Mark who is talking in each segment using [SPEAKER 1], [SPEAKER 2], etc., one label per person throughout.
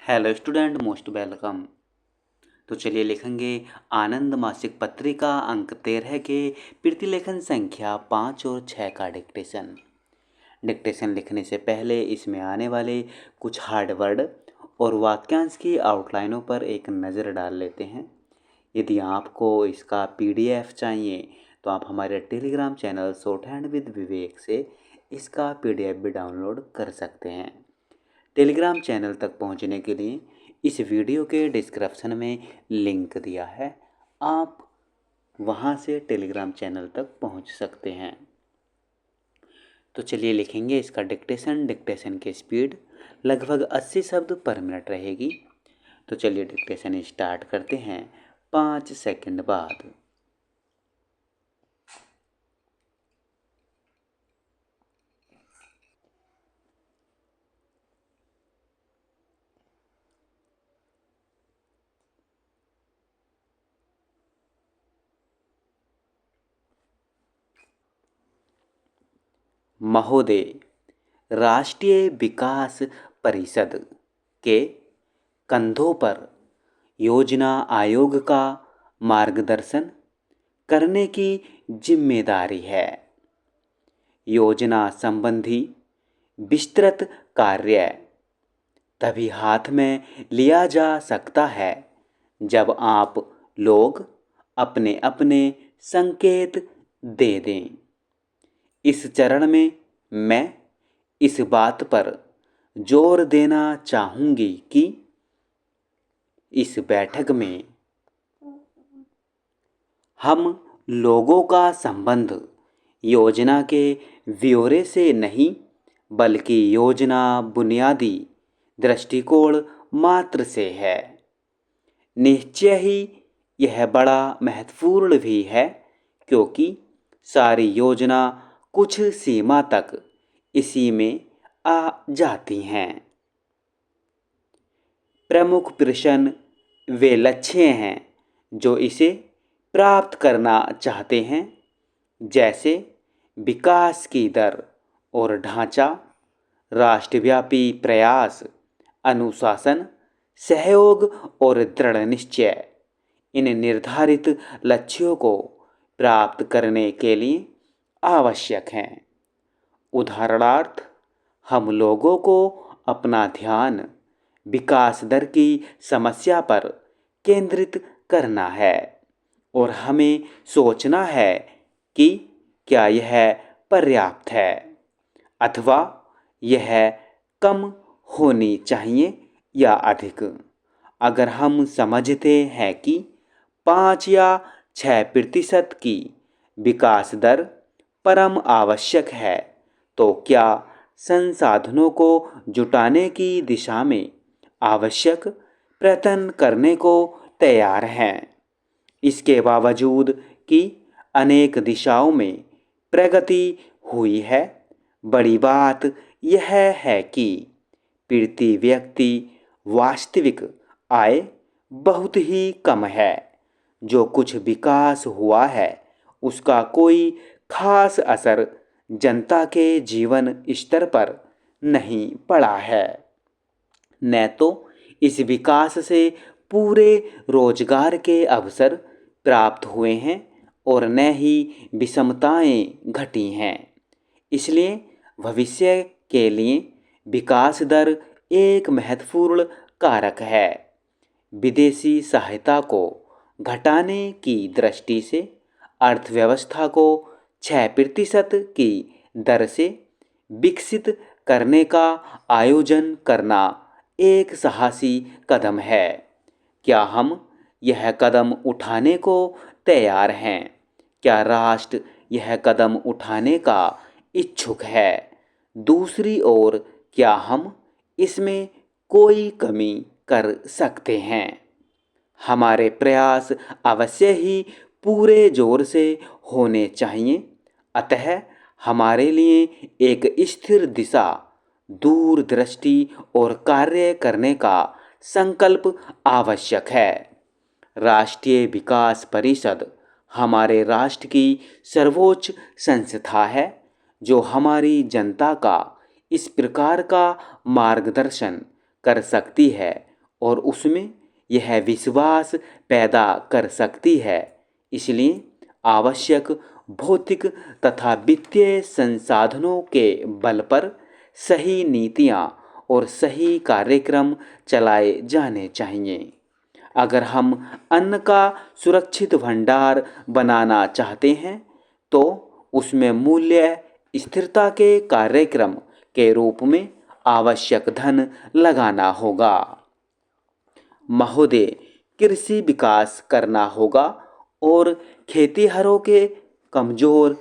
[SPEAKER 1] Hello student, most welcome. तो चलिए लिखेंगे आनंद मासिक पत्रिका अंक 13 के प्रतिलेखन संख्या 5 और 6 का डिक्टेशन। डिक्टेशन लिखने से पहले इसमें आने वाले कुछ हार्ड वर्ड और वाक्यांश की आउटलाइनों पर एक नज़र डाल लेते हैं। यदि आपको इसका PDF चाहिए तो आप हमारे Telegram channel short hand with Vivek से इसका PDF भी डाउनलोड कर सकते हैं। टेलीग्राम चैनल तक पहुंचने के लिए इस वीडियो के डिस्क्रिप्शन में लिंक दिया है, आप वहां से टेलीग्राम चैनल तक पहुंच सकते हैं। तो चलिए लिखेंगे इसका डिक्टेशन। डिक्टेशन की स्पीड लगभग 80 शब्द पर मिनट रहेगी। तो चलिए डिक्टेशन स्टार्ट करते हैं 5 सेकंड बाद। महोदय, राष्ट्रीय विकास परिषद के कंधों पर योजना आयोग का मार्गदर्शन करने की जिम्मेदारी है। योजना संबंधी विस्तृत कार्य तभी हाथ में लिया जा सकता है जब आप लोग अपने अपने संकेत दे दें। इस चरण में मैं इस बात पर जोर देना चाहूँगी कि इस बैठक में हम लोगों का संबंध योजना के ब्यौरे से नहीं बल्कि योजना बुनियादी दृष्टिकोण मात्र से है। निश्चय ही यह बड़ा महत्वपूर्ण भी है क्योंकि सारी योजना कुछ सीमा तक इसी में आ जाती हैं। प्रमुख प्रश्न वे लक्ष्य हैं जो इसे प्राप्त करना चाहते हैं, जैसे विकास की दर और ढांचा, राष्ट्रव्यापी प्रयास, अनुशासन, सहयोग और दृढ़ निश्चय। इन निर्धारित लक्ष्यों को प्राप्त करने के लिए आवश्यक हैं। उदाहरणार्थ, हम लोगों को अपना ध्यान विकास दर की समस्या पर केंद्रित करना है और हमें सोचना है कि क्या यह पर्याप्त है अथवा यह कम होनी चाहिए या अधिक। अगर हम समझते हैं कि 5 या 6% की विकास दर परम आवश्यक है, तो क्या संसाधनों को जुटाने की दिशा में आवश्यक प्रयत्न करने को तैयार हैं। इसके बावजूद कि अनेक दिशाओं में प्रगति हुई है, बड़ी बात यह है कि प्रति व्यक्ति वास्तविक आय बहुत ही कम है। जो कुछ विकास हुआ है उसका कोई खास असर जनता के जीवन स्तर पर नहीं पड़ा है। न तो इस विकास से पूरे रोजगार के अवसर प्राप्त हुए हैं और न ही विषमताएं घटी हैं। इसलिए भविष्य के लिए विकास दर एक महत्वपूर्ण कारक है। विदेशी सहायता को घटाने की दृष्टि से अर्थव्यवस्था को 6% की दर से विकसित करने का आयोजन करना एक साहसी कदम है। क्या हम यह कदम उठाने को तैयार हैं? क्या राष्ट्र यह कदम उठाने का इच्छुक है? दूसरी ओर, क्या हम इसमें कोई कमी कर सकते हैं? हमारे प्रयास अवश्य ही पूरे जोर से होने चाहिए। अतः हमारे लिए एक स्थिर दिशा, दूरदृष्टि और कार्य करने का संकल्प आवश्यक है। राष्ट्रीय विकास परिषद हमारे राष्ट्र की सर्वोच्च संस्था है जो हमारी जनता का इस प्रकार का मार्गदर्शन कर सकती है और उसमें यह विश्वास पैदा कर सकती है। इसलिए आवश्यक भौतिक तथा वित्तीय संसाधनों के बल पर सही नीतियाँ और सही कार्यक्रम चलाए जाने चाहिए। अगर हम अन्न का सुरक्षित भंडार बनाना चाहते हैं तो उसमें मूल्य स्थिरता के कार्यक्रम के रूप में आवश्यक धन लगाना होगा। महोदय, कृषि विकास करना होगा और खेतिहरों के कमजोर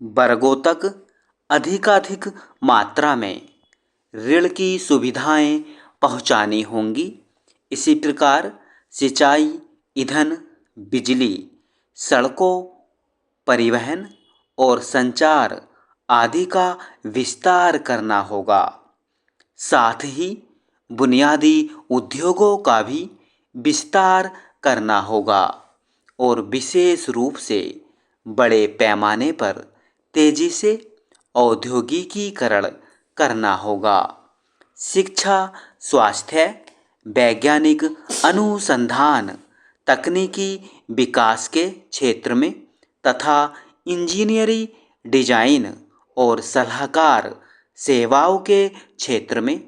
[SPEAKER 1] वर्गों तक अधिकाधिक मात्रा में ऋण की सुविधाएं पहुंचानी होंगी। इसी प्रकार सिंचाई, ईंधन, बिजली, सड़कों, परिवहन और संचार आदि का विस्तार करना होगा। साथ ही बुनियादी उद्योगों का भी विस्तार करना होगा और विशेष रूप से बड़े पैमाने पर तेजी से औद्योगिकीकरण करना होगा। शिक्षा, स्वास्थ्य, वैज्ञानिक अनुसंधान, तकनीकी विकास के क्षेत्र में तथा इंजीनियरिंग, डिजाइन और सलाहकार सेवाओं के क्षेत्र में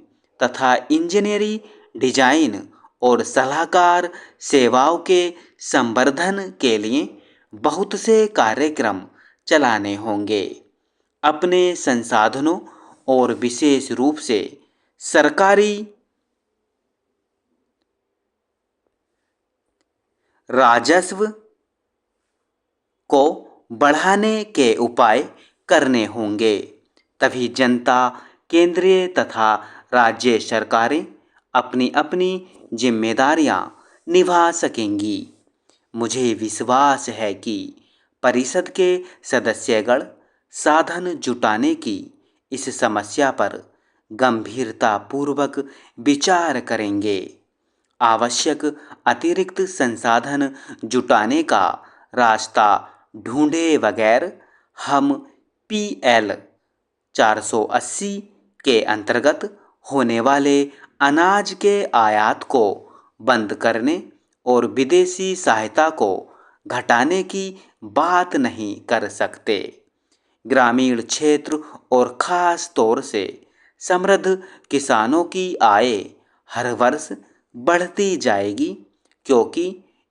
[SPEAKER 1] तथा इंजीनियरिंग, डिजाइन और सलाहकार सेवाओं के संवर्धन के लिए बहुत से कार्यक्रम चलाने होंगे। अपने संसाधनों और विशेष रूप से सरकारी राजस्व को बढ़ाने के उपाय करने होंगे। तभी जनता, केंद्रीय तथा राज्य सरकारें अपनी अपनी जिम्मेदारियां निभा सकेंगी। मुझे विश्वास है कि परिषद के सदस्यगण साधन जुटाने की इस समस्या पर गंभीरतापूर्वक विचार करेंगे। आवश्यक अतिरिक्त संसाधन जुटाने का रास्ता ढूंढे बगैर हम PL 480 के अंतर्गत होने वाले अनाज के आयात को बंद करने और विदेशी सहायता को घटाने की बात नहीं कर सकते। ग्रामीण क्षेत्र और खास तौर से समृद्ध किसानों की आय हर वर्ष बढ़ती जाएगी क्योंकि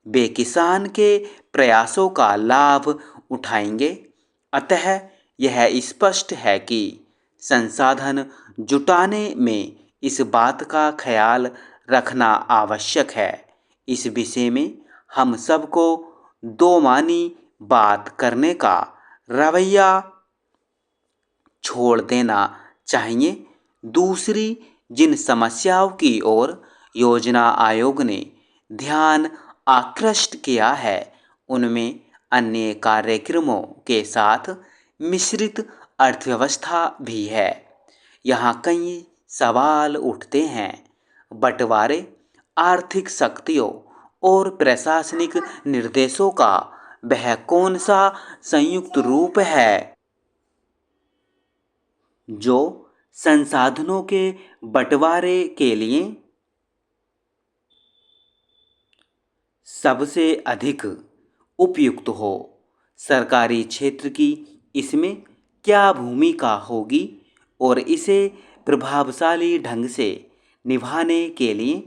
[SPEAKER 1] वे किसान के प्रयासों का लाभ उठाएंगे। अतः यह स्पष्ट है कि संसाधन जुटाने में इस बात का ख्याल रखना आवश्यक है। इस विषय में हम सबको दो मानी बात करने का रवैया छोड़ देना चाहिए। दूसरी, जिन समस्याओं की ओर योजना आयोग ने ध्यान आकृष्ट किया है उनमें अन्य कार्यक्रमों के साथ मिश्रित अर्थव्यवस्था भी है। यहाँ कई सवाल उठते हैं। बंटवारे, आर्थिक शक्तियों और प्रशासनिक निर्देशों का वह कौन सा संयुक्त रूप है जो संसाधनों के बंटवारे के लिए सबसे अधिक उपयुक्त हो। सरकारी क्षेत्र की इसमें क्या भूमिका होगी और इसे प्रभावशाली ढंग से निभाने के लिए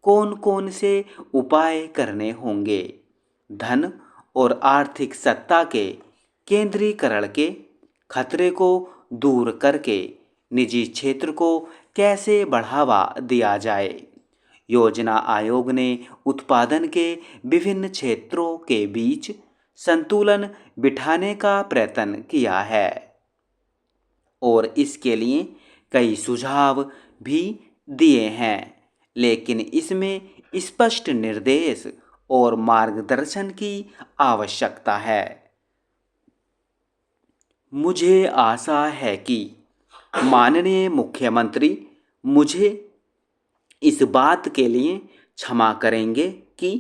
[SPEAKER 1] कौन कौन से उपाय करने होंगे। धन और आर्थिक सत्ता के केंद्रीकरण के खतरे को दूर करके निजी क्षेत्र को कैसे बढ़ावा दिया जाए। योजना आयोग ने उत्पादन के विभिन्न क्षेत्रों के बीच संतुलन बिठाने का प्रयत्न किया है और इसके लिए कई सुझाव भी दिए हैं, लेकिन इसमें स्पष्ट निर्देश और मार्गदर्शन की आवश्यकता है। मुझे आशा है कि माननीय मुख्यमंत्री मुझे इस बात के लिए क्षमा करेंगे कि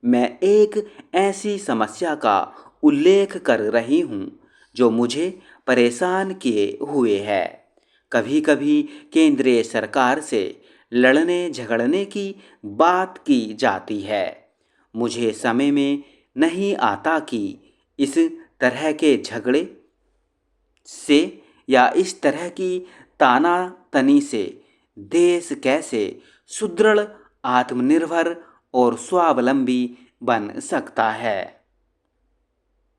[SPEAKER 1] मैं एक ऐसी समस्या का उल्लेख कर रही हूँ जो मुझे परेशान किए हुए है। कभी कभी केंद्रीय सरकार से लड़ने झगड़ने की बात की जाती है। मुझे समय में नहीं आता कि इस तरह के झगड़े से या इस तरह की तानातनी से देश कैसे सुदृढ़, आत्मनिर्भर और स्वावलंबी बन सकता है।